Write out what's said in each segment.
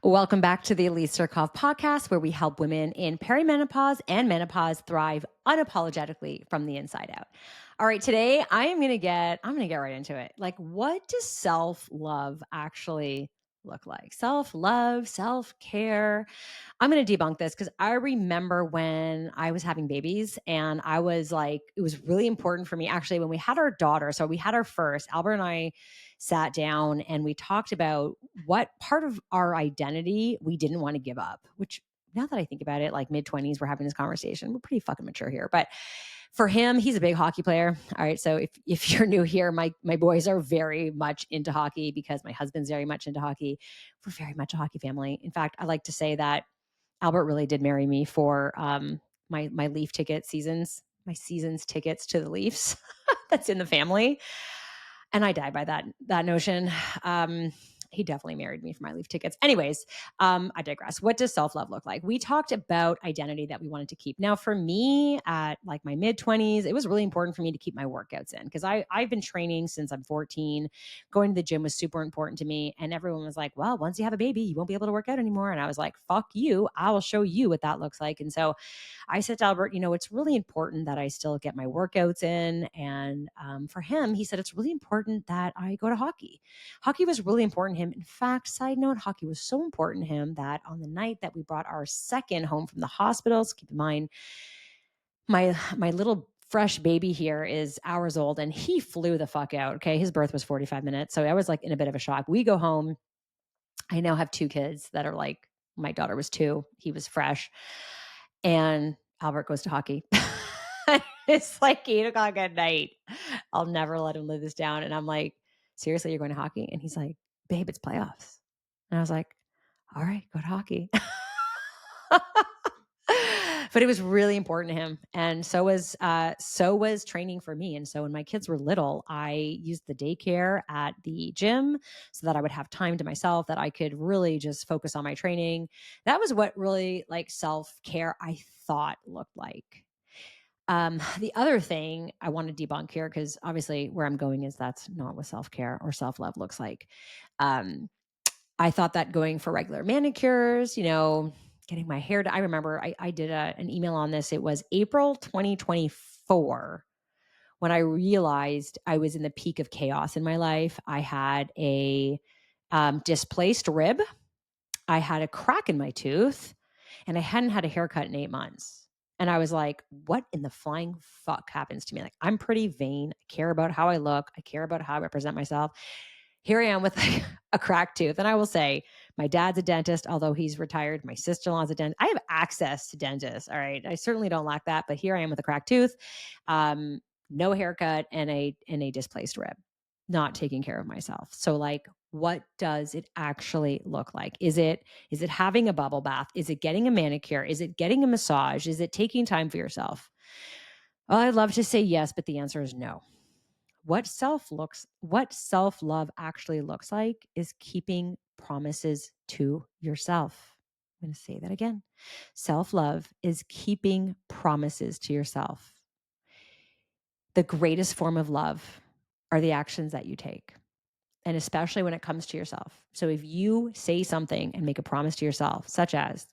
Welcome back to the Elise Surkov podcast, where we help women in perimenopause and menopause thrive unapologetically from the inside out. All right, today I'm gonna get right into it. Like, what does self-love actually look like? Self-love, self-care. I'm going to debunk this because I remember when I was having babies and I was like, it was really important for me actually when we had our daughter. So we had our first, Albert and I sat down and we talked about what part of our identity we didn't want to give up, which now that I think about it, like mid 20s, we're having this conversation. We're pretty fucking mature here. But for him, he's a big hockey player. All right. So if you're new here, my boys are very much into hockey because my husband's very much into hockey. We're very much a hockey family. In fact, I like to say that Albert really did marry me for my Leaf ticket seasons, my seasons tickets to the Leafs. That's in the family, and I died by that notion. He definitely married me for my Leaf tickets. Anyways, I digress. What does self-love look like? We talked about identity that we wanted to keep. Now, for me, at like my mid-20s, it was really important for me to keep my workouts in because I've been training since I'm 14. Going to the gym was super important to me. And everyone was like, well, once you have a baby, you won't be able to work out anymore. And I was like, fuck you. I will show you what that looks like. And so I said to Albert, it's really important that I still get my workouts in. And for him, he said, it's really important that I go to hockey. Hockey was really important to him. In fact, side note, hockey was so important to him that on the night that we brought our second home from the hospitals, keep in mind, my little fresh baby here is hours old and he flew the fuck out. Okay. His birth was 45 minutes. So I was like in a bit of a shock. We go home. I now have two kids that are like, my daughter was 2. He was fresh. And Albert goes to hockey. It's like 8:00 at night. I'll never let him live this down. And I'm like, seriously, you're going to hockey? And he's like, babe, it's playoffs. And I was like, all right, go to hockey. But it was really important to him, and so was training for me. And so when my kids were little, I used the daycare at the gym so that I would have time to myself, that I could really just focus on my training. That was what really like self-care I thought looked like. The other thing I want to debunk here, because obviously where I'm going is that's not what self-care or self-love looks like. Um, I thought that going for regular manicures, getting my hair done. I remember I did an email on this. It was April 2024 when I realized I was in the peak of chaos in my life. I had a displaced rib. I had a crack in my tooth, and I hadn't had a haircut in 8 months. And I was like, what in the flying fuck happens to me? Like, I'm pretty vain. I care about how I look. I care about how I represent myself. Here I am with like a cracked tooth. And I will say, my dad's a dentist, although he's retired. My sister-in-law's a dentist. I have access to dentists. All right. I certainly don't lack that. But here I am with a cracked tooth, no haircut, and a displaced rib, not taking care of myself. So like, what does it actually look like? Is it having a bubble bath? Is it getting a manicure? Is it getting a massage? Is it taking time for yourself? Well, I'd love to say yes, but the answer is no. What self-love actually looks like is keeping promises to yourself. I'm going to say that again. Self-love is keeping promises to yourself. The greatest form of love are the actions that you take, and especially when it comes to yourself. So if you say something and make a promise to yourself, such as,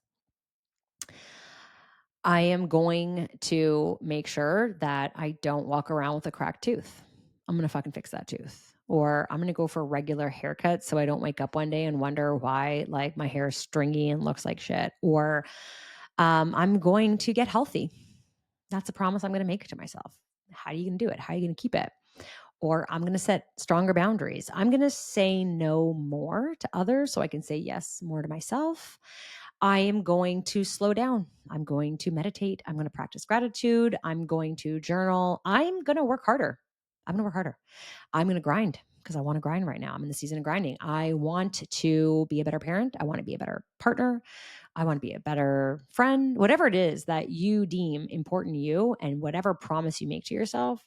I am going to make sure that I don't walk around with a cracked tooth. I'm going to fucking fix that tooth. Or I'm going to go for regular haircuts so I don't wake up one day and wonder why like my hair is stringy and looks like shit. Or I'm going to get healthy. That's a promise I'm going to make to myself. How are you going to do it? How are you going to keep it? Or I'm going to set stronger boundaries. I'm going to say no more to others so I can say yes more to myself. I am going to slow down. I'm going to meditate. I'm going to practice gratitude. I'm going to journal. I'm going to work harder. I'm going to work harder. I'm going to grind because I want to grind right now. I'm in the season of grinding. I want to be a better parent. I want to be a better partner. I want to be a better friend. Whatever it is that you deem important to you and whatever promise you make to yourself,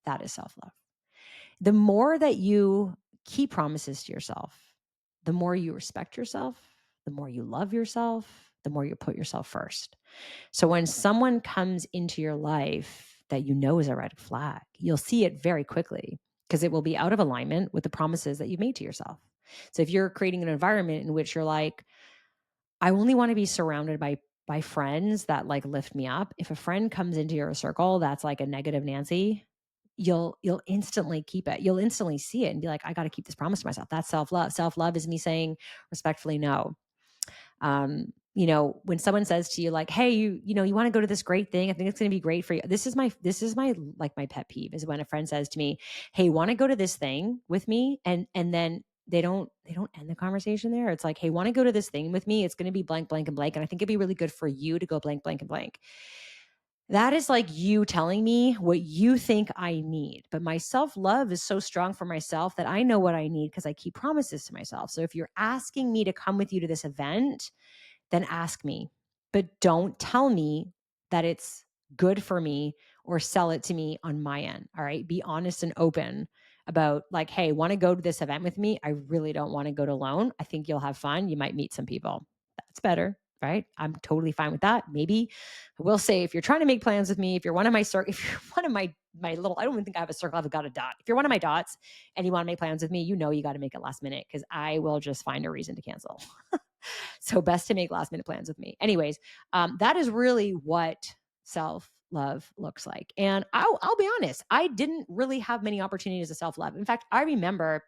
that is self-love. The more that you keep promises to yourself, the more you respect yourself, the more you love yourself, the more you put yourself first. So when someone comes into your life that you know is a red flag, you'll see it very quickly because it will be out of alignment with the promises that you made to yourself. So if you're creating an environment in which you're like, I only want to be surrounded by friends that like lift me up. If a friend comes into your circle that's like a negative Nancy, you'll instantly keep it. You'll instantly see it and be like, I got to keep this promise to myself. That's self-love. Self-love is me saying respectfully no. When someone says to you like, "Hey, you want to go to this great thing? I think it's going to be great for you." This is my like my pet peeve is when a friend says to me, "Hey, want to go to this thing with me?" And then they don't end the conversation there. It's like, "Hey, want to go to this thing with me? It's going to be blank, blank, and blank, and I think it'd be really good for you to go blank, blank, and blank." That is like you telling me what you think I need. But my self love is so strong for myself that I know what I need because I keep promises to myself. So if you're asking me to come with you to this event, then ask me. But don't tell me that it's good for me or sell it to me on my end. All right. Be honest and open about like, hey, want to go to this event with me? I really don't want to go it alone. I think you'll have fun. You might meet some people. That's better. Right. I'm totally fine with that. Maybe I will say if you're trying to make plans with me, if you're one of my if you're one of my little, I don't even think I have a circle, I've got a dot. If you're one of my dots and you want to make plans with me, you got to make it last minute because I will just find a reason to cancel. So best to make last minute plans with me. Anyways, that is really what self love looks like. And I'll be honest, I didn't really have many opportunities to self love. In fact, I remember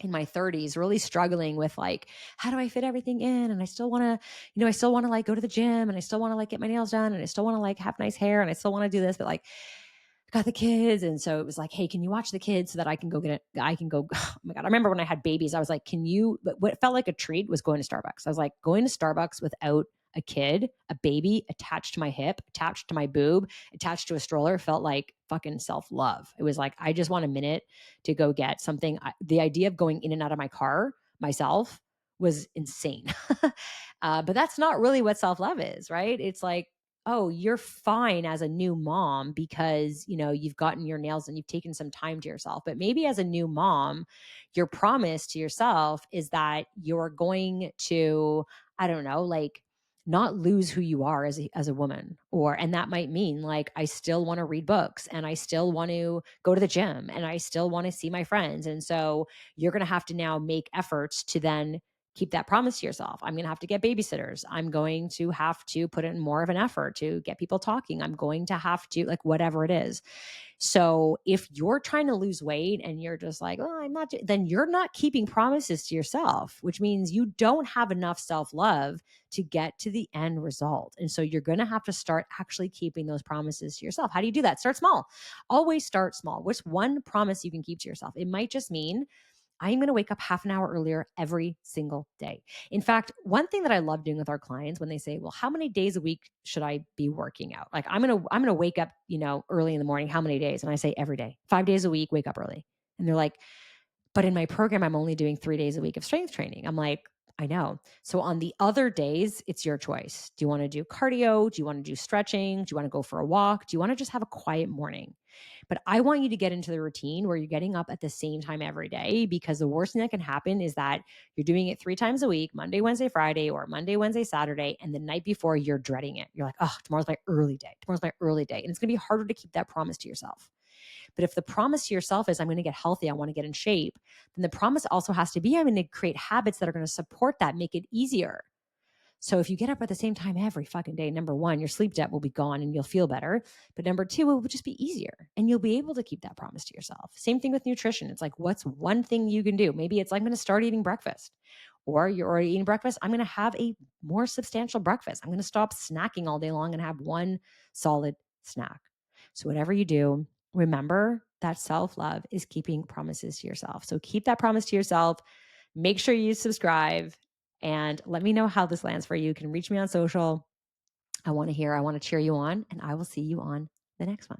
in my 30s really struggling with like, how do I fit everything in? And I still want to, I still want to like go to the gym and I still want to like get my nails done and I still want to like have nice hair and I still want to do this, but like got the kids. And so it was like, hey, can you watch the kids so that I can go get it? I can go. Oh my God. I remember when I had babies, I was like, but what felt like a treat was going to Starbucks. I was like, going to Starbucks without a kid, a baby attached to my hip, attached to my boob, attached to a stroller felt like fucking self love. It was like, I just want a minute to go get something. The idea of going in and out of my car myself was insane. But that's not really what self love is, right? It's like, oh, you're fine as a new mom because, you've gotten your nails and you've taken some time to yourself. But maybe as a new mom, your promise to yourself is that you're going to, I don't know, like not lose who you are as a woman. And that might mean like, I still want to read books and I still want to go to the gym and I still want to see my friends. And so you're going to have to now make efforts to then keep that promise to yourself. I'm going to have to get babysitters. I'm going to have to put in more of an effort to get people talking. I'm going to have to, like, whatever it is. So if you're trying to lose weight and you're just like, oh, I'm not, then you're not keeping promises to yourself, which means you don't have enough self love to get to the end result. And so you're going to have to start actually keeping those promises to yourself. How do you do that? Start small. Always start small. What's one promise you can keep to yourself? It might just mean I'm going to wake up half an hour earlier every single day. In fact, one thing that I love doing with our clients when they say, "Well, how many days a week should I be working out?" Like I'm going to wake up, early in the morning, how many days? And I say every day. 5 days a week, wake up early. And they're like, "But in my program I'm only doing 3 days a week of strength training." I'm like, "I know. So on the other days, it's your choice. Do you want to do cardio? Do you want to do stretching? Do you want to go for a walk? Do you want to just have a quiet morning?" But I want you to get into the routine where you're getting up at the same time every day, because the worst thing that can happen is that you're doing it 3 times a week, Monday, Wednesday, Friday, or Monday, Wednesday, Saturday. And the night before you're dreading it. You're like, oh, tomorrow's my early day. Tomorrow's my early day. And it's going to be harder to keep that promise to yourself. But if the promise to yourself is I'm going to get healthy, I want to get in shape, then the promise also has to be I'm going to create habits that are going to support that, make it easier. So if you get up at the same time every fucking day, number one, your sleep debt will be gone and you'll feel better. But number two, it will just be easier and you'll be able to keep that promise to yourself. Same thing with nutrition. It's like, what's one thing you can do? Maybe it's like, I'm going to start eating breakfast, or you're already eating breakfast. I'm going to have a more substantial breakfast. I'm going to stop snacking all day long and have one solid snack. So whatever you do, remember that self-love is keeping promises to yourself. So keep that promise to yourself. Make sure you subscribe and let me know how this lands for you. You can reach me on social. I want to hear, I want to cheer you on, and I will see you on the next one.